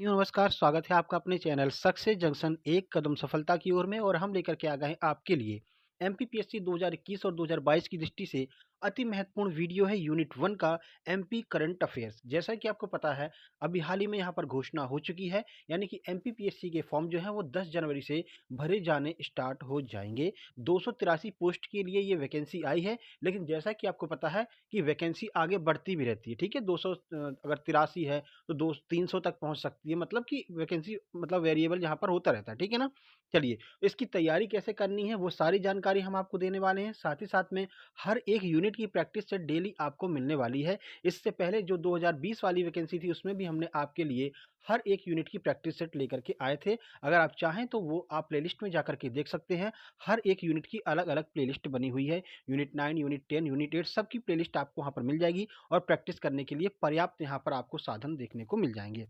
नमस्कार, स्वागत है आपका अपने चैनल सक्सेस जंक्शन एक कदम सफलता की ओर में और हम लेकर के आ गए हैं आपके लिए एमपीपीएससी 2021 और 2022 की दृष्टि से अति महत्वपूर्ण वीडियो है यूनिट 1 का एमपी करंट अफेयर्स। जैसा कि आपको पता है, अभी हाल ही में यहाँ पर घोषणा हो चुकी है, यानी कि एमपीपीएससी के फॉर्म जो है वो 10 जनवरी से भरे जाने स्टार्ट हो जाएंगे। 283 पोस्ट के लिए ये वैकेंसी आई है, लेकिन जैसा कि आपको पता है कि वैकेंसी आगे बढ़ती भी रहती है। ठीक है, 200 अगर 83 है तो 300 तक पहुंच सकती है, मतलब कि वैकेंसी मतलब वेरिएबल यहाँ पर होता रहता है। ठीक है ना। चलिए, इसकी तैयारी कैसे करनी है वो सारी जानकारी हम आपको देने वाले हैं। साथ ही साथ में हर एक यूनिट की प्रैक्टिस सेट डेली आपको मिलने वाली है। इससे पहले जो 2020 वाली वैकेंसी थी उसमें भी हमने आपके लिए हर एक यूनिट की प्रैक्टिस सेट लेकर के आए थे। अगर आप चाहें तो वो आप प्लेलिस्ट में जाकर के देख सकते हैं। हर एक यूनिट की अलग अलग प्लेलिस्ट बनी हुई है। यूनिट 9, यूनिट 10, यूनिट 8 सबकी प्लेलिस्ट आपको वहाँ पर मिल जाएगी और प्रैक्टिस करने के लिए पर्याप्त यहाँ पर आपको साधन देखने को मिल जाएंगे।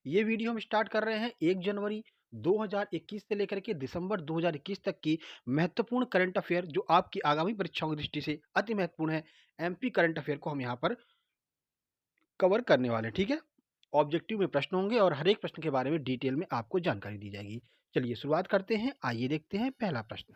ये वीडियो हम स्टार्ट कर रहे हैं 1 जनवरी 2021 से लेकर के दिसंबर 2021 तक की महत्वपूर्ण करंट अफेयर जो आपकी आगामी परीक्षाओं की दृष्टि से अति महत्वपूर्ण है। एमपी करंट अफेयर को हम यहाँ पर कवर करने वाले हैं। ठीक है। ऑब्जेक्टिव में प्रश्न होंगे और हर एक प्रश्न के बारे में डिटेल में आपको जानकारी दी जाएगी। चलिए शुरुआत करते हैं। आइए देखते हैं पहला प्रश्न।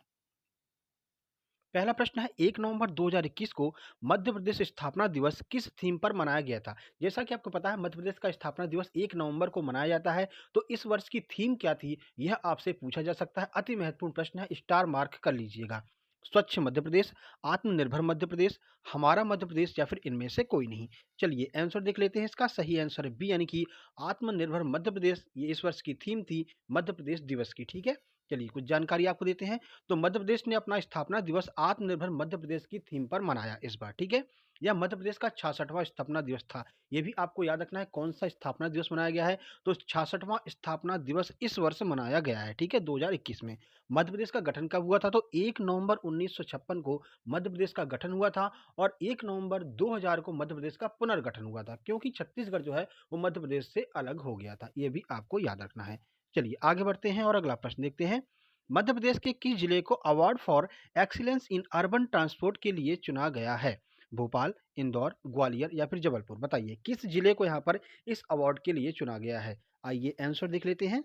पहला प्रश्न है, 1 नवंबर 2021 को मध्य प्रदेश स्थापना दिवस किस थीम पर मनाया गया था? जैसा कि आपको पता है, मध्य प्रदेश का स्थापना दिवस 1 नवंबर को मनाया जाता है। तो इस वर्ष की थीम क्या थी, यह आपसे पूछा जा सकता है। अति महत्वपूर्ण प्रश्न है, स्टार मार्क कर लीजिएगा। स्वच्छ मध्य प्रदेश, आत्मनिर्भर मध्य प्रदेश, हमारा मध्य प्रदेश या फिर इनमें से कोई नहीं। चलिए आंसर देख लेते हैं। इसका सही आंसर है बी, यानी कि आत्मनिर्भर मध्य प्रदेश। ये इस वर्ष की थीम थी मध्य प्रदेश दिवस की। ठीक है। चलिए कुछ जानकारी आपको देते हैं। तो मध्य प्रदेश ने अपना स्थापना दिवस आत्मनिर्भर मध्य प्रदेश की थीम पर मनाया इस बार। ठीक है। यह मध्य प्रदेश का 66वां स्थापना दिवस था। यह भी आपको याद रखना है कौन सा स्थापना दिवस मनाया गया है। तो 66वां स्थापना दिवस इस वर्ष मनाया गया है। ठीक है, 2021 में। मध्य प्रदेश का गठन कब हुआ था? तो 1 नवंबर 1956 को मध्य प्रदेश का गठन हुआ था और 1 नवंबर 2000 को मध्य प्रदेश का पुनर्गठन हुआ था, क्योंकि छत्तीसगढ़ जो है वो मध्य प्रदेश से अलग हो गया था। यह भी आपको याद रखना है। चलिए आगे बढ़ते हैं और अगला प्रश्न देखते हैं। मध्य प्रदेश के किस जिले को award for excellence in urban transport के लिए चुना गया है? भोपाल, इंदौर, ग्वालियर या फिर जबलपुर? बताइए किस जिले को यहाँ पर इस अवार्ड के लिए चुना गया है। आइए आंसर देख लेते हैं।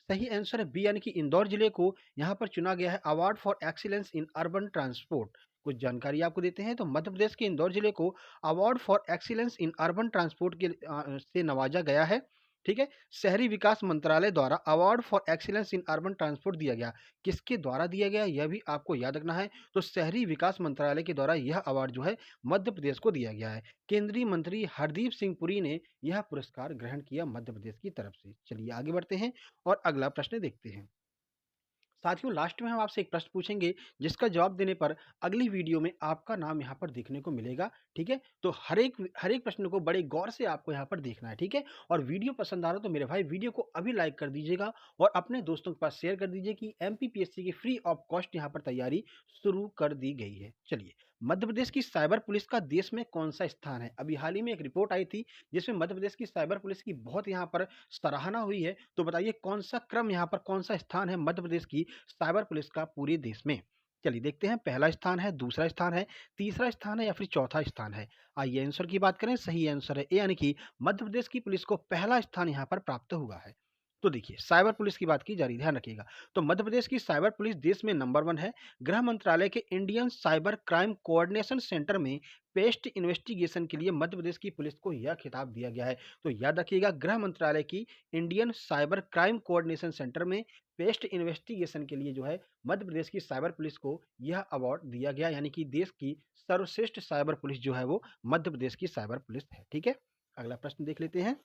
सही आंसर है बी, यानी कि इंदौर जिले को यहाँ पर चुना गया है award for excellence in urban transport. कुछ जानकारी आपको देते हैं। तो मध्य प्रदेश के इंदौर जिले को award for excellence in urban transport के से नवाजा गया है। ठीक है। शहरी विकास मंत्रालय द्वारा award for excellence in urban transport दिया गया। किसके द्वारा दिया गया यह भी आपको याद रखना है। तो शहरी विकास मंत्रालय के द्वारा यह अवार्ड जो है मध्य प्रदेश को दिया गया है। केंद्रीय मंत्री हरदीप सिंह पुरी ने यह पुरस्कार ग्रहण किया मध्य प्रदेश की तरफ से। चलिए आगे बढ़ते हैं और अगला प्रश्न देखते हैं। साथियों, लास्ट में हम आपसे एक प्रश्न पूछेंगे जिसका जवाब देने पर अगली वीडियो में आपका नाम यहाँ पर देखने को मिलेगा। ठीक है। तो हर एक प्रश्न को बड़े गौर से आपको यहाँ पर देखना है। ठीक है। और वीडियो पसंद आ रहा हो तो मेरे भाई वीडियो को अभी लाइक कर दीजिएगा और अपने दोस्तों के पास शेयर कर दीजिए कि एमपीपीएससी की फ्री ऑफ कॉस्ट यहाँ पर तैयारी शुरू कर दी गई है। चलिए, मध्य प्रदेश की साइबर पुलिस का देश में कौन सा स्थान है? अभी हाल ही में एक रिपोर्ट आई थी जिसमें मध्य प्रदेश की साइबर पुलिस की बहुत यहाँ पर सराहना हुई है। तो बताइए कौन सा क्रम यहाँ पर, कौन सा स्थान है मध्य प्रदेश की साइबर पुलिस का पूरे देश में? चलिए देखते हैं। पहला स्थान है, दूसरा स्थान है, तीसरा स्थान है या फिर चौथा स्थान है? आइए आंसर की बात करें। सही आंसर है ए, यानी कि मध्य प्रदेश की पुलिस को पहला स्थान यहाँ पर प्राप्त हुआ है। तो देखिए, साइबर पुलिस की बात की जा रही, ध्यान रखिएगा। तो मध्य प्रदेश की साइबर पुलिस देश में नंबर 1 है। गृह मंत्रालय के Indian cyber crime coordination centre में पेस्ट इन्वेस्टिगेशन के लिए मध्य प्रदेश की पुलिस को यह खिताब दिया गया है। तो याद रखिएगा, गृह मंत्रालय की Indian cyber crime coordination centre में पेस्ट इन्वेस्टिगेशन के लिए जो है मध्य प्रदेश की साइबर पुलिस को यह अवार्ड दिया गया, यानी कि देश की सर्वश्रेष्ठ साइबर पुलिस जो है वो मध्य प्रदेश की साइबर पुलिस है। ठीक है। अगला प्रश्न देख लेते हैं।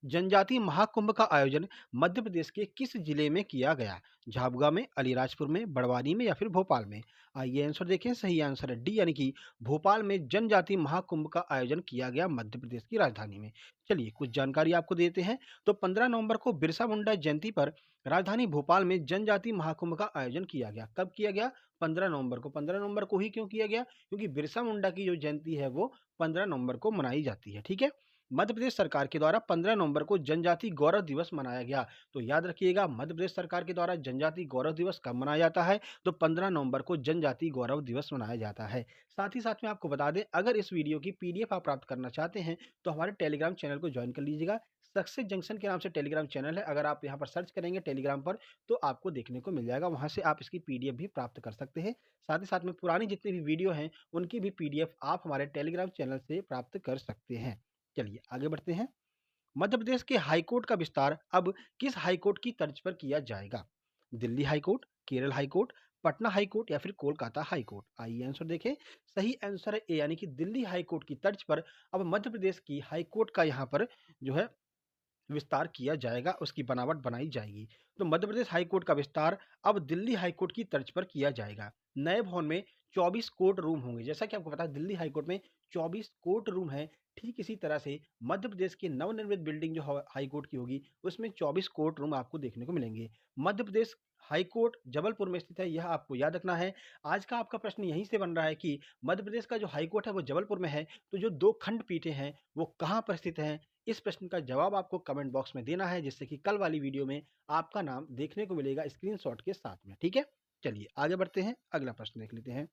जनजातीय महाकुंभ का आयोजन मध्य प्रदेश के किस जिले में किया गया? झाबुआ में, अलीराजपुर में, बड़वानी में या फिर भोपाल में? आइए आंसर देखें। सही आंसर है डी, यानी कि भोपाल में जनजातीय महाकुंभ का आयोजन किया गया मध्य प्रदेश की राजधानी में। चलिए कुछ जानकारी आपको देते हैं। तो 15 नवंबर को बिरसा मुंडा जयंती पर राजधानी भोपाल में जनजातीय महाकुंभ का आयोजन किया गया। कब किया गया? 15 नवंबर को। 15 नवंबर को ही क्यों किया गया? क्योंकि बिरसा मुंडा की जो जयंती है वो 15 नवंबर को मनाई जाती है। ठीक है। मध्य प्रदेश सरकार के द्वारा 15 नवंबर को जनजाति गौरव दिवस मनाया गया। तो याद रखिएगा, मध्य प्रदेश सरकार के द्वारा जनजाति गौरव दिवस कब मनाया जाता है? तो 15 नवंबर को जनजाति गौरव दिवस मनाया जाता है। साथ ही साथ में आपको बता दें, अगर इस वीडियो की पीडीएफ आप प्राप्त करना चाहते हैं तो हमारे टेलीग्राम चैनल को ज्वाइन कर लीजिएगा। सक्सेस जंक्शन के नाम से टेलीग्राम चैनल है। अगर आप यहाँ पर सर्च करेंगे टेलीग्राम पर तो आपको देखने को मिल जाएगा। वहाँ से आप इसकी पीडीएफ भी प्राप्त कर सकते हैं। साथ ही साथ में पुरानी जितनी भी वीडियो हैं उनकी भी पीडीएफ आप हमारे टेलीग्राम चैनल से प्राप्त कर सकते हैं। चलिए आगे बढ़ते हैं। मध्य प्रदेश के हाईकोर्ट का विस्तार अब किस हाईकोर्ट की तर्ज पर किया जाएगा? Delhi high court, Kerala high court, Patna high court या फिर कोलकाता हाईकोर्ट? आइए आंसर देखें। सही आंसर है ए, यानी कि दिल्ली हाईकोर्ट की तर्ज पर अब मध्य प्रदेश की हाईकोर्ट का यहाँ पर जो है विस्तार किया जाएगा, उसकी बनावट बनाई जाएगी। तो मध्य प्रदेश हाईकोर्ट का विस्तार अब दिल्ली हाईकोर्ट की तर्ज पर किया जाएगा। नए भवन में 24 कोर्ट रूम होंगे। जैसा कि आपको पता है दिल्ली हाईकोर्ट में 24 कोर्ट रूम है। ठीक इसी तरह से मध्य प्रदेश की नवनिर्मित बिल्डिंग जो हाईकोर्ट की होगी उसमें 24 कोर्ट रूम आपको देखने को मिलेंगे। मध्य प्रदेश हाईकोर्ट जबलपुर में स्थित है, यह आपको याद रखना है। आज का आपका प्रश्न यहीं से बन रहा है कि मध्य प्रदेश का जो हाईकोर्ट है वो जबलपुर में है, तो जो दो खंडपीठें हैं वो कहाँ पर स्थित हैं? इस प्रश्न का जवाब आपको कमेंट बॉक्स में देना है, जिससे कि कल वाली वीडियो में आपका नाम देखने को मिलेगा स्क्रीनशॉट के साथ में। ठीक है, चलिए आगे बढ़ते हैं, अगला प्रश्न देख लेते हैं।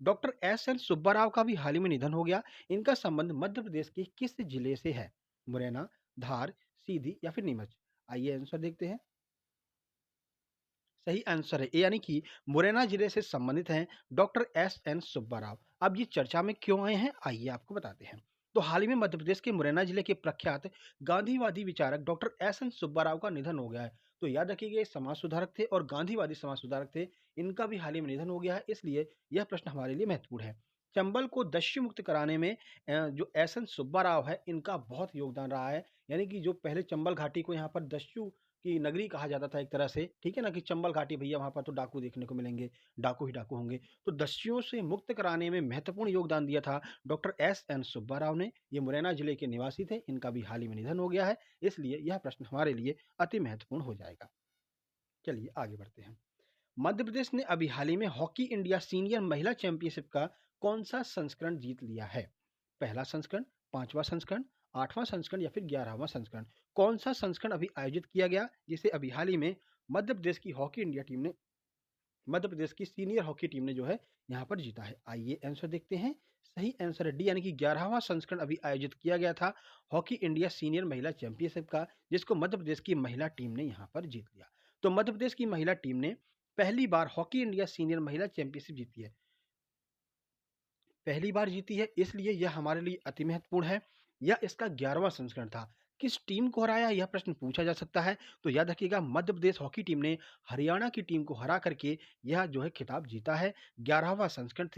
Doctor S N Subba Rao का भी हाल ही में निधन हो गया। इनका संबंध मध्य प्रदेश के किस जिले से है? मुरैना, धार, सीधी या फिर नीमच? आइए आंसर देखते हैं। सही आंसर है ए, यानी कि मुरैना जिले से संबंधित हैं doctor S N Subba Rao. अब ये चर्चा में क्यों आए हैं, आइए आपको बताते हैं। तो हाल ही में मध्य प्रदेश के मुरैना जिले के प्रख्यात गांधीवादी विचारक doctor S N Subba Rao का निधन हो गया है। तो याद रखिएगा ये समाज सुधारक थे और गांधीवादी समाज सुधारक थे। इनका भी हाल ही में निधन हो गया है, इसलिए यह प्रश्न हमारे लिए महत्वपूर्ण है। चंबल को दस्यु मुक्त कराने में जो एस एन सुब्बा राव है इनका बहुत योगदान रहा है। यानी कि जो पहले चंबल घाटी को यहाँ पर दस्यु की नगरी कहा जाता था एक तरह से, ठीक है ना, कि चंबल घाटी भैया वहाँ पर तो डाकू देखने को मिलेंगे, डाकू ही डाकू होंगे। तो दस्युओं से मुक्त कराने में महत्वपूर्ण योगदान दिया था doctor S N Subba Rao ने। ये मुरैना जिले के निवासी थे, इनका भी हाल ही में निधन हो गया है, इसलिए यह प्रश्न हमारे लिए अति महत्वपूर्ण हो जाएगा। चलिए आगे बढ़ते हैं। मध्य प्रदेश ने अभी हाल ही में हॉकी इंडिया सीनियर महिला चैंपियनशिप का कौन सा संस्करण जीत लिया है? पहला संस्करण, पांचवा संस्करण, आठवां संस्करण या फिर 11वां संस्करण? कौन सा संस्करण अभी आयोजित किया गया जिसे अभी हाल ही में मध्य प्रदेश की हॉकी इंडिया टीम ने, मध्य प्रदेश की सीनियर हॉकी टीम ने जो है यहाँ पर जीता है? आइए आंसर देखते हैं। सही आंसर है डी, यानी कि 11वां संस्करण अभी आयोजित किया गया था हॉकी इंडिया सीनियर महिला चैंपियनशिप का, जिसको मध्य प्रदेश की महिला टीम ने यहाँ पर जीत लिया। तो मध्य प्रदेश की महिला टीम ने पहली बार हॉकी इंडिया सीनियर महिला चैंपियनशिप जीती है, पहली बार जीती है, इसलिए यह हमारे लिए अति महत्वपूर्ण है। यह इसका 11वां संस्करण था। किस टीम को हराया, यह प्रश्न पूछा जा सकता है। तो याद रखिएगा मध्य प्रदेश हॉकी टीम ने हरियाणा की टीम को हरा करके यह जो है खिताब जीता है। 11वां संस्करण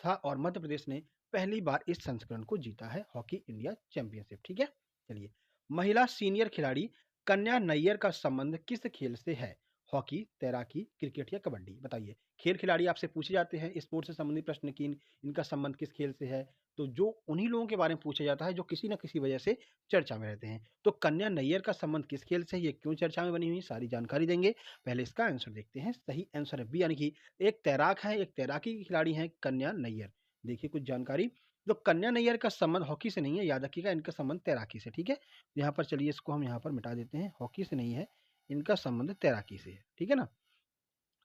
था और मध्य प्रदेश ने पहली बार इस संस्करण को जीता है, हॉकी इंडिया चैंपियनशिप। ठीक है, चलिए। महिला सीनियर खिलाड़ी कन्या नैयर का संबंध किस खेल से है? हॉकी, तैराकी, क्रिकेट या कबड्डी? बताइए। खेल खिलाड़ी आपसे पूछे जाते हैं स्पोर्ट्स से संबंधित प्रश्न की इनका संबंध किस खेल से है, तो जो उन्हीं लोगों के बारे में पूछा जाता है जो किसी न किसी वजह से चर्चा में रहते हैं। तो कन्या नैयर का संबंध किस खेल से है, ये क्यों चर्चा में बनी हुई, सारी जानकारी देंगे। पहले इसका आंसर देखते हैं। सही आंसर है बी, यानी कि एक तैराक है, एक तैराकी की खिलाड़ी है कन्या नैयर। देखिए कुछ जानकारी। तो कन्या नैयर का संबंध हॉकी से नहीं है, याद रखिएगा इनका संबंध तैराकी से। ठीक है, यहाँ पर चलिए इसको हम यहाँ पर मिटा देते हैं, हॉकी से नहीं है, इनका संबंध तैराकी से है। ठीक है ना,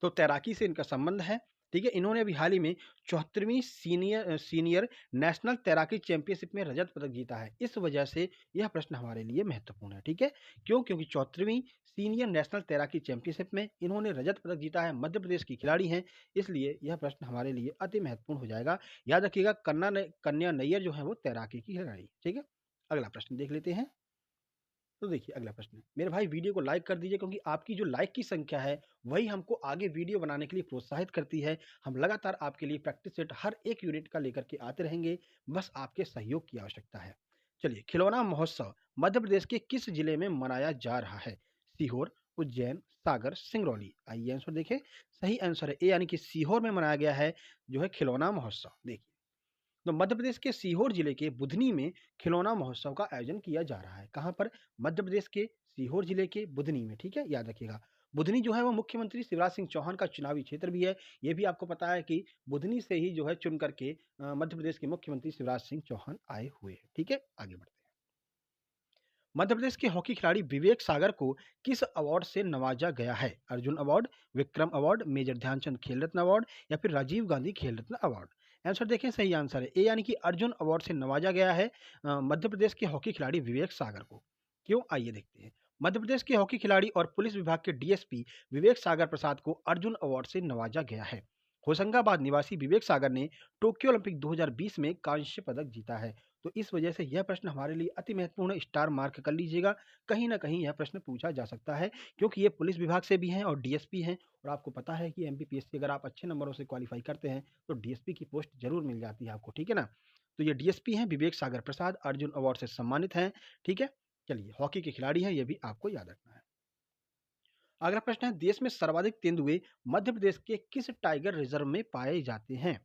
तो तैराकी से इनका संबंध है। ठीक है, इन्होंने अभी हाल ही में 74वीं सीनियर नेशनल तैराकी चैंपियनशिप में रजत पदक जीता है। इस वजह से यह प्रश्न हमारे लिए महत्वपूर्ण है। ठीक है, क्यों? क्योंकि 74वीं सीनियर नेशनल तैराकी चैंपियनशिप में इन्होंने रजत पदक जीता है, मध्य प्रदेश की खिलाड़ी हैं, इसलिए यह प्रश्न हमारे लिए अति महत्वपूर्ण हो जाएगा। याद रखिएगा कन्या नैयर जो है वो तैराकी की खिलाड़ी। ठीक है, अगला प्रश्न देख लेते हैं। तो देखिए अगला प्रश्न है, मेरे भाई वीडियो को लाइक कर दीजिए, क्योंकि आपकी जो लाइक की संख्या है वही हमको आगे वीडियो बनाने के लिए प्रोत्साहित करती है। हम लगातार आपके लिए प्रैक्टिस सेट हर एक यूनिट का लेकर के आते रहेंगे, बस आपके सहयोग की आवश्यकता है। चलिए, खिलौना महोत्सव मध्य प्रदेश के किस जिले में मनाया जा रहा है? सीहोर, उज्जैन, सागर, सिंगरौली? आइए आंसर देखें। सही आंसर है ए, यानी कि सीहोर में मनाया गया है जो है खिलौना महोत्सव। देखिए, तो मध्य प्रदेश के सीहोर जिले के बुधनी में खिलौना महोत्सव का आयोजन किया जा रहा है। कहाँ पर? मध्य प्रदेश के सीहोर जिले के बुधनी में। ठीक है, याद रखिएगा। बुधनी जो है वो मुख्यमंत्री शिवराज सिंह चौहान का चुनावी क्षेत्र भी है। ये भी आपको पता है कि बुधनी से ही जो है चुन करके मध्य प्रदेश के मुख्यमंत्री शिवराज सिंह चौहान आए हुए हैं। ठीक है, आगे बढ़ते हैं। मध्य प्रदेश के हॉकी खिलाड़ी विवेक सागर को किस अवार्ड से नवाजा गया है? Arjun award, Vikram award, major Dhyan Chand Khel Ratna award या फिर राजीव गांधी खेल रत्न अवार्ड? आंसर देखें, सही आंसर है ए, यानी कि अर्जुन अवार्ड से नवाजा गया है मध्य प्रदेश के हॉकी खिलाड़ी विवेक सागर को। क्यों, आइए देखते हैं। मध्य प्रदेश के हॉकी खिलाड़ी और पुलिस विभाग के डीएसपी विवेक सागर प्रसाद को अर्जुन अवार्ड से नवाजा गया है। होशंगाबाद निवासी विवेक सागर ने टोक्यो ओलंपिक 2020 में कांस्य पदक जीता है। तो इस वजह से यह प्रश्न हमारे लिए अति महत्वपूर्ण, स्टार मार्क कर लीजिएगा। कहीं ना कहीं यह प्रश्न पूछा जा सकता है, क्योंकि ये पुलिस विभाग से भी हैं और डीएसपी हैं। और आपको पता है कि एमपीपीएससी अगर आप अच्छे नंबरों से क्वालिफाई करते हैं तो डीएसपी की पोस्ट जरूर मिल जाती है आपको, ठीक है ना। तो ये डीएसपी हैं विवेक सागर प्रसाद, अर्जुन अवार्ड से सम्मानित हैं, ठीक है। चलिए, हॉकी के खिलाड़ी हैं, ये भी आपको याद रखना है। अगला प्रश्न है, देश में सर्वाधिक तेंदुए मध्य प्रदेश के किस टाइगर रिजर्व में पाए जाते हैं?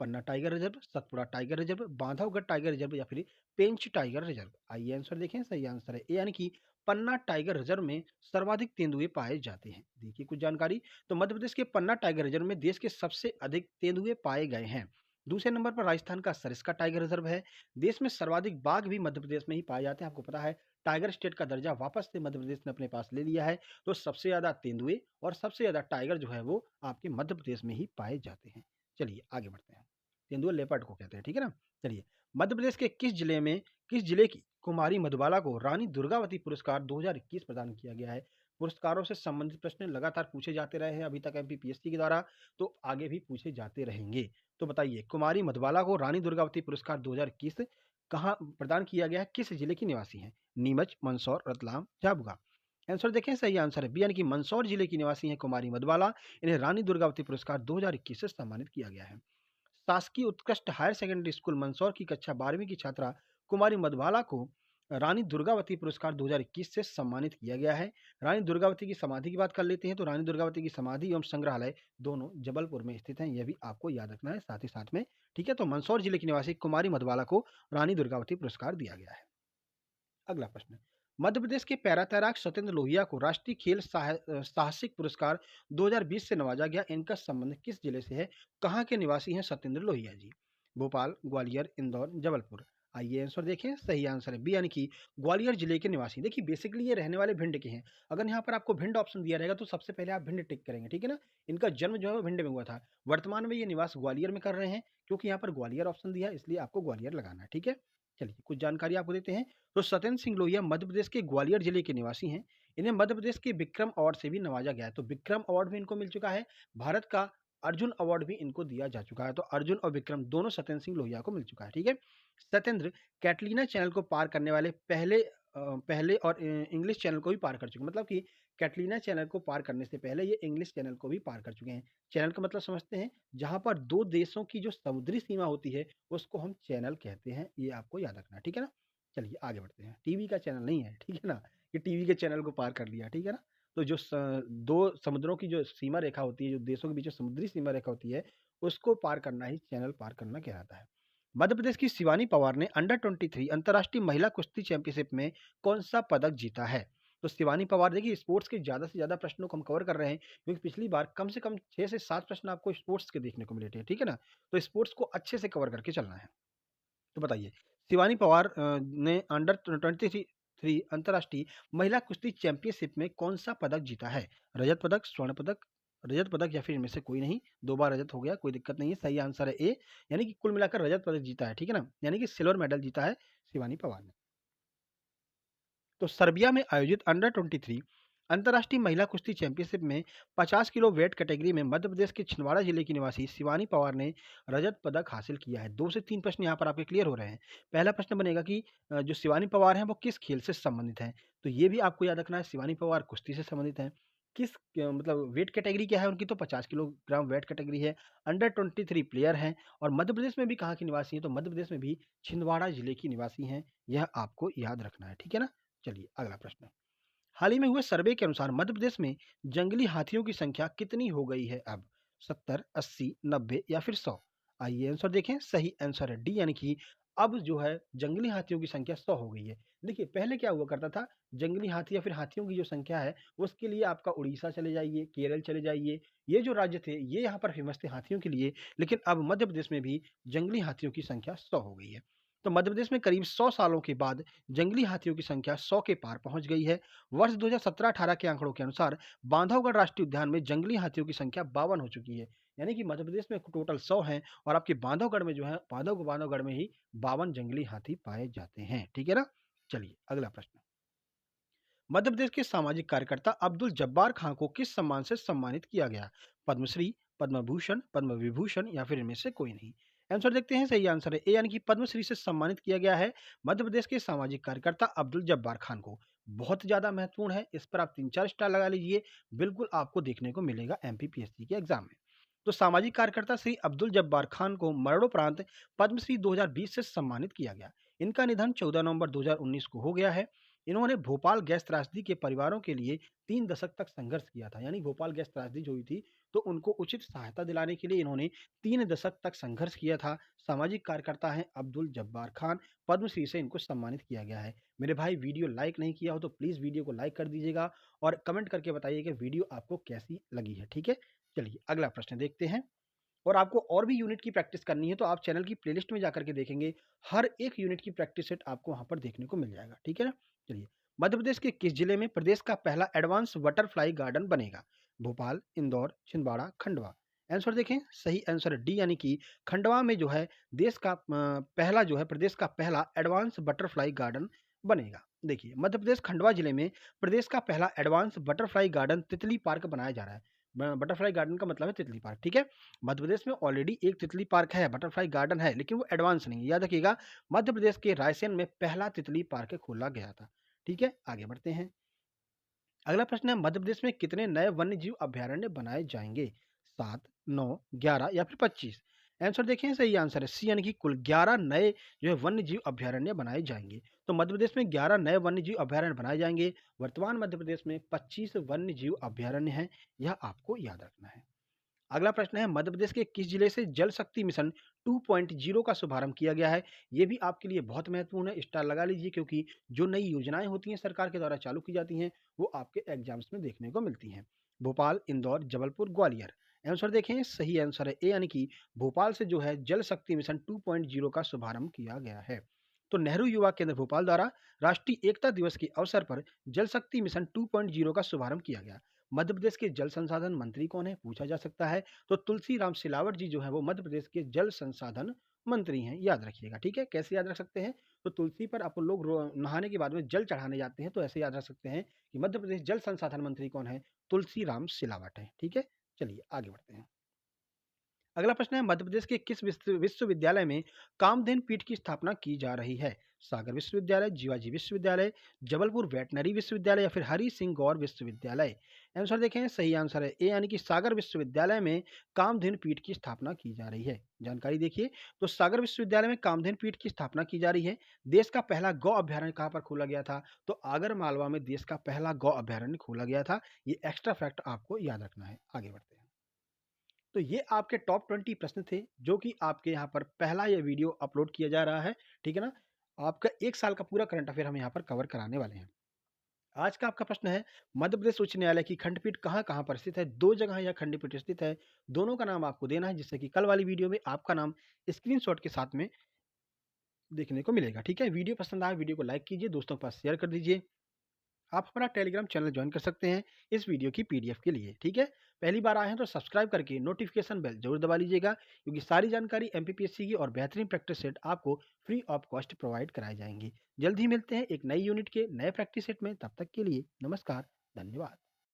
Panna tiger reserve, Satpura tiger reserve, Bandhavgarh tiger reserve या फिर पेंच टाइगर रिजर्व। आइए आंसर देखें। सही आंसर है ए, यानी कि पन्ना टाइगर रिजर्व में सर्वाधिक तेंदुए पाए जाते हैं। देखिए कुछ जानकारी। तो मध्य प्रदेश के पन्ना टाइगर रिजर्व में देश के सबसे अधिक तेंदुए पाए गए हैं। दूसरे नंबर पर राजस्थान का सरिस्का टाइगर रिजर्व है। देश में सर्वाधिक बाघ भी मध्य प्रदेश में ही पाए जाते हैं। आपको पता है टाइगर स्टेट का दर्जा वापस से मध्य प्रदेश ने अपने पास ले लिया है। तो सबसे ज्यादा तेंदुए और सबसे ज्यादा टाइगर जो है वो आपके मध्य प्रदेश में ही पाए जाते हैं। चलिए आगे बढ़ते हैं। तेंदुआ लेपर्ड को कहते हैं, ठीक है ना। चलिए, मध्य प्रदेश के किस जिले की कुमारी मधुबाला को रानी दुर्गावती पुरस्कार 2021 प्रदान किया गया है? पुरस्कारों से संबंधित प्रश्न लगातार पूछे जाते रहे हैं अभी तक एमपीपीएससी के द्वारा, तो आगे भी पूछे जाते रहेंगे। तो बताइए, कुमारी मधुबाला को रानी दुर्गावती पुरस्कार 2021 कहाँ प्रदान किया गया है, किस जिले की निवासी हैं? नीमच, मंदसौर, रतलाम, झाबुआ। आंसर देखें। सही आंसर है बी, यानी कि मंदसौर जिले की निवासी हैं कुमारी मधुबाला। इन्हें रानी दुर्गावती पुरस्कार 2021 से सम्मानित किया गया है। शासकीय उत्कृष्ट हायर सेकेंडरी स्कूल मंदसौर की कक्षा 12वीं की छात्रा कुमारी मधुबाला को रानी दुर्गावती पुरस्कार 2021 से सम्मानित किया गया है। रानी दुर्गावती की समाधि की बात कर लेते हैं, तो रानी दुर्गावती की समाधि एवं संग्रहालय दोनों जबलपुर में स्थित हैं। यह भी आपको याद रखना है साथ ही साथ में, ठीक है। तो मंदसौर जिले की निवासी कुमारी मधुबाला को रानी दुर्गावती पुरस्कार दिया गया है। अगला प्रश्न, मध्य प्रदेश के पैरा तैराक सत्येंद्र लोहिया को राष्ट्रीय खेल साहसिक पुरस्कार 2020 से नवाजा गया। इनका संबंध किस जिले से है? कहाँ के निवासी हैं सत्येंद्र लोहिया जी? भोपाल, ग्वालियर, इंदौर, जबलपुर। आइए आंसर देखें। सही आंसर है बी, यानी कि ग्वालियर जिले के निवासी। देखिए बेसिकली ये रहने वाले भिंड के हैं। अगर यहाँ पर आपको भिंड ऑप्शन दिया रहेगा तो सबसे पहले आप भिंड टिक करेंगे, ठीक है ना। इनका जन्म जो है वो भिंड में हुआ था। वर्तमान में ये निवास ग्वालियर में कर रहे हैं, क्योंकि यहाँ पर ग्वालियर ऑप्शन दिया है इसलिए आपको ग्वालियर लगाना है, ठीक है। चलिए कुछ जानकारी आपको देते हैं। तो सत्येंद्र सिंह लोहिया मध्य प्रदेश के ग्वालियर जिले के निवासी हैं। इन्हें मध्य प्रदेश के विक्रम अवार्ड से भी नवाजा गया है। तो विक्रम अवार्ड भी इनको मिल चुका है। भारत का अर्जुन अवार्ड भी इनको दिया जा चुका है। तो अर्जुन और विक्रम दोनों सत्येंद्र सिंह लोहिया को मिल चुका है, ठीक है। सत्येंद्र कैटलीना चैनल को पार करने वाले पहले और इंग्लिश चैनल को भी पार कर चुके हैं। मतलब कि कैटलीना चैनल को पार करने से पहले ये इंग्लिश चैनल को भी पार कर चुके हैं। चैनल का मतलब समझते हैं, जहां पर दो देशों की जो समुद्री सीमा होती है उसको हम चैनल कहते हैं। ये आपको याद रखना है, ठीक है ना। चलिए आगे बढ़ते हैं। टीवी का चैनल नहीं है, ठीक है ना, कि टीवी के चैनल को पार कर लिया, ठीक है ना। तो जो दो समुद्रों की जो सीमा रेखा होती है, जो देशों के बीच में समुद्री सीमा रेखा होती है, उसको पार करना ही चैनल पार करना कहलाता है। मध्य प्रदेश की शिवानी पवार ने अंडर 23 अंतर्राष्ट्रीय महिला कुश्ती चैंपियनशिप में कौन सा पदक जीता है? तो शिवानी पवार, देखिए स्पोर्ट्स के ज्यादा से ज्यादा प्रश्नों को हम कवर कर रहे हैं, क्योंकि पिछली बार कम से कम 6 से 7 प्रश्न आपको स्पोर्ट्स के देखने को मिले थे, ठीक है ना। तो स्पोर्ट्स को अच्छे से कवर करके चलना है। तो बताइए, शिवानी पवार ने अंडर 23 अंतर्राष्ट्रीय महिला कुश्ती चैंपियनशिप में कौन सा पदक जीता है? रजत पदक, स्वर्ण पदक, रजत पदक या फिर इनमें से कोई नहीं। 2 बार रजत हो गया, कोई दिक्कत नहीं है। सही आंसर है ए, यानी कि कुल मिलाकर रजत पदक जीता है, ठीक है ना। यानी कि सिल्वर मेडल जीता है शिवानी पवार ने। तो सर्बिया में आयोजित अंडर 23 अंतर्राष्ट्रीय महिला कुश्ती चैंपियनशिप में 50 किलो वेट कैटेगरी में मध्य प्रदेश के छिंदवाड़ा जिले की निवासी शिवानी पवार ने रजत पदक हासिल किया है। 2 से 3 प्रश्न यहाँ पर आपके क्लियर हो रहे हैं। पहला प्रश्न बनेगा कि जो शिवानी पवार हैं वो किस खेल से संबंधित हैं? तो ये भी आपको याद रखना है, शिवानी पवार कुश्ती से संबंधित हैं। किस मतलब वेट कैटेगरी क्या है उनकी? तो 50 किलोग्राम वेट कैटेगरी है। अंडर 23 प्लेयर हैं और मध्य प्रदेश में भी कहाँ की निवासी हैं? तो मध्य प्रदेश में भी छिंदवाड़ा जिले की निवासी हैं। यह आपको याद रखना है, ठीक है ना। चलिए अगला प्रश्न, हाल ही में हुए सर्वे के अनुसार मध्य प्रदेश में जंगली हाथियों की संख्या कितनी हो गई है अब? 70, 80, 90 या फिर 100? आइए आंसर देखें। सही आंसर है डी, यानी कि अब जो है जंगली हाथियों की संख्या 100 हो गई है। देखिए पहले क्या हुआ करता था, जंगली हाथी या फिर हाथियों की जो संख्या है उसके लिए आपका उड़ीसा चले जाइए, केरल चले जाइए, ये जो राज्य थे ये यहाँ पर फेमस थे हाथियों के लिए। लेकिन अब मध्य प्रदेश में भी जंगली हाथियों की संख्या 100 हो गई है। तो मध्य प्रदेश में करीब 100 सालों के बाद जंगली हाथियों की संख्या 100 के पार पहुंच गई है। वर्ष 2017-18 के आंकड़ों के अनुसार बांधवगढ़ राष्ट्रीय उद्यान में जंगली हाथियों की संख्या 52 हो चुकी है। यानी कि मध्य प्रदेश में टोटल 100 हैं और आपके बांधवगढ़ में जो है बांधवगढ़ में ही 52 जंगली हाथी पाए जाते हैं, ठीक है ना। चलिए अगला प्रश्न, मध्य प्रदेश के सामाजिक कार्यकर्ता अब्दुल जब्बार खां को किस सम्मान से सम्मानित किया गया? पद्मश्री, पद्म भूषण, पद्म विभूषण या फिर इनमें से कोई नहीं? आंसर देखते हैं। सही आंसर है ए यानी कि पद्मश्री से सम्मानित किया गया है मध्य प्रदेश के सामाजिक कार्यकर्ता अब्दुल जब्बार खान को। बहुत ज्यादा महत्वपूर्ण है, इस पर आप 3-4 स्टार लगा लीजिए। बिल्कुल आपको देखने को मिलेगा एमपीपीएससी के एग्जाम में। तो सामाजिक कार्यकर्ता श्री अब्दुल जब्बार खान को मरणोपरांत पद्मश्री 2020 से सम्मानित किया गया। इनका निधन 14 नवंबर 2019 को हो गया है। इन्होंने भोपाल गैस त्रासदी के परिवारों के लिए 3 दशक तक संघर्ष किया था। यानी भोपाल गैस त्रासदी जो हुई थी, तो उनको उचित सहायता दिलाने के लिए इन्होंने 3 दशक तक संघर्ष किया था। सामाजिक कार्यकर्ता हैं अब्दुल जब्बार खान, पद्मश्री से इनको सम्मानित किया गया है। मेरे भाई, वीडियो लाइक नहीं किया हो तो प्लीज़ वीडियो को लाइक कर दीजिएगा और कमेंट करके बताइए कि वीडियो आपको कैसी लगी है, ठीक है? चलिए अगला प्रश्न देखते हैं। और आपको और भी यूनिट की प्रैक्टिस करनी है तो आप चैनल की प्लेलिस्ट में जाकर के देखेंगे, हर एक यूनिट की प्रैक्टिस सेट आपको वहाँ पर देखने को मिल जाएगा, ठीक है ना? चलिए, मध्य प्रदेश के किस जिले में प्रदेश का पहला एडवांस बटरफ्लाई गार्डन बनेगा? भोपाल, इंदौर, छिंदवाड़ा, खंडवा? आंसर देखें। सही आंसर है डी यानी कि खंडवा में जो है देश का पहला जो है प्रदेश का पहला एडवांस बटरफ्लाई गार्डन बनेगा। देखिए, मध्य प्रदेश खंडवा जिले में प्रदेश का पहला एडवांस बटरफ्लाई गार्डन तितली पार्क बनाया जा रहा है। बटरफ्लाई गार्डन का मतलब है तितली पार्क, ठीक है? मध्य प्रदेश में ऑलरेडी एक तितली पार्क है, बटरफ्लाई गार्डन है, लेकिन वो एडवांस नहीं है। याद रखिएगा, मध्य प्रदेश के रायसेन में पहला तितली पार्क खोला गया था। ठीक है, आगे बढ़ते हैं। अगला प्रश्न है, मध्य प्रदेश में कितने नए वन्य जीव अभयारण्य बनाए जाएंगे? 7, 9, 11 या फिर 25? आंसर देखें। सही आंसर है सी यानी कि कुल 11 नए जो है वन्य जीव अभयारण्य बनाए जाएंगे। तो मध्य प्रदेश में 11 नए वन्य जीव अभयारण्य बनाए जाएंगे। वर्तमान मध्य प्रदेश में 25 वन्य जीव अभयारण्य हैं, यह आपको याद रखना है। अगला प्रश्न है, मध्य प्रदेश के किस जिले से जल शक्ति मिशन 2.0 का शुभारंभ किया गया है? ये भी आपके लिए बहुत महत्वपूर्ण है, स्टार लगा लीजिए, क्योंकि जो नई योजनाएं होती हैं सरकार के द्वारा चालू की जाती हैं, वो आपके एग्जाम्स में देखने को मिलती हैं। भोपाल, इंदौर, जबलपुर, ग्वालियर? आंसर देखें। सही आंसर है ए यानी कि भोपाल से जो है जल शक्ति मिशन 2.0 का शुभारंभ किया गया है। तो नेहरू युवा केंद्र भोपाल द्वारा राष्ट्रीय एकता दिवस के अवसर पर जल शक्ति मिशन 2.0 का शुभारंभ किया गया। मध्य प्रदेश के जल संसाधन मंत्री कौन है, पूछा जा सकता है। तो तुलसी राम सिलावट जी जो है वो मध्य प्रदेश के जल संसाधन मंत्री हैं, याद रखिएगा, ठीक है? कैसे याद रख सकते हैं? तो तुलसी पर अपन लोग नहाने के बाद में जल चढ़ाने जाते हैं, तो ऐसे याद रख सकते हैं कि मध्य प्रदेश जल संसाधन मंत्री कौन है? तुलसी राम सिलावट है, ठीक है? चलिए आगे बढ़ते हैं। अगला प्रश्न है, मध्य प्रदेश के किस विश्वविद्यालय में कामधेनु पीठ की स्थापना की जा रही है? सागर विश्वविद्यालय, जीवाजी विश्वविद्यालय, जबलपुर वेटनरी विश्वविद्यालय या फिर हरि सिंह गौर विश्वविद्यालय? आंसर देखें। सही आंसर है ए यानी कि सागर विश्वविद्यालय में कामधेनु पीठ की स्थापना की जा रही है। जानकारी देखिए, तो सागर विश्वविद्यालय में कामधेनु पीठ की स्थापना की जा रही है। देश का पहला गौ अभ्यारण्य कहाँ पर खोला गया था? तो आगर मालवा में देश का पहला गौ अभ्यारण्य खोला गया था। ये एक्स्ट्रा फैक्ट आपको याद रखना है। आगे बढ़ते हैं। तो ये आपके टॉप 20 प्रश्न थे, जो कि आपके यहाँ पर पहला ये वीडियो अपलोड किया जा रहा है, ठीक है ना? आपका 1 साल का पूरा करंट अफेयर हम यहाँ पर कवर कराने वाले हैं। आज का आपका प्रश्न है, मध्य प्रदेश उच्च न्यायालय की खंडपीठ कहाँ-कहाँ पर स्थित है? 2 जगह यह खंडपीठ स्थित है, दोनों का नाम आपको देना है, जिससे कि कल वाली वीडियो में आपका नाम स्क्रीनशॉट के साथ में देखने को मिलेगा, ठीक है? वीडियो पसंद आया, वीडियो को लाइक कीजिए, दोस्तों के पास शेयर कर दीजिए। आप हमारा टेलीग्राम चैनल ज्वाइन कर सकते हैं इस वीडियो की पीडीएफ के लिए, ठीक है? पहली बार आए हैं तो सब्सक्राइब करके नोटिफिकेशन बेल जरूर दबा लीजिएगा, क्योंकि सारी जानकारी एमपीपीएससी की और बेहतरीन प्रैक्टिस सेट आपको फ्री ऑफ कॉस्ट प्रोवाइड कराए जाएंगे। जल्द ही मिलते हैं एक नई यूनिट के नए प्रैक्टिस सेट में, तब तक के लिए नमस्कार, धन्यवाद।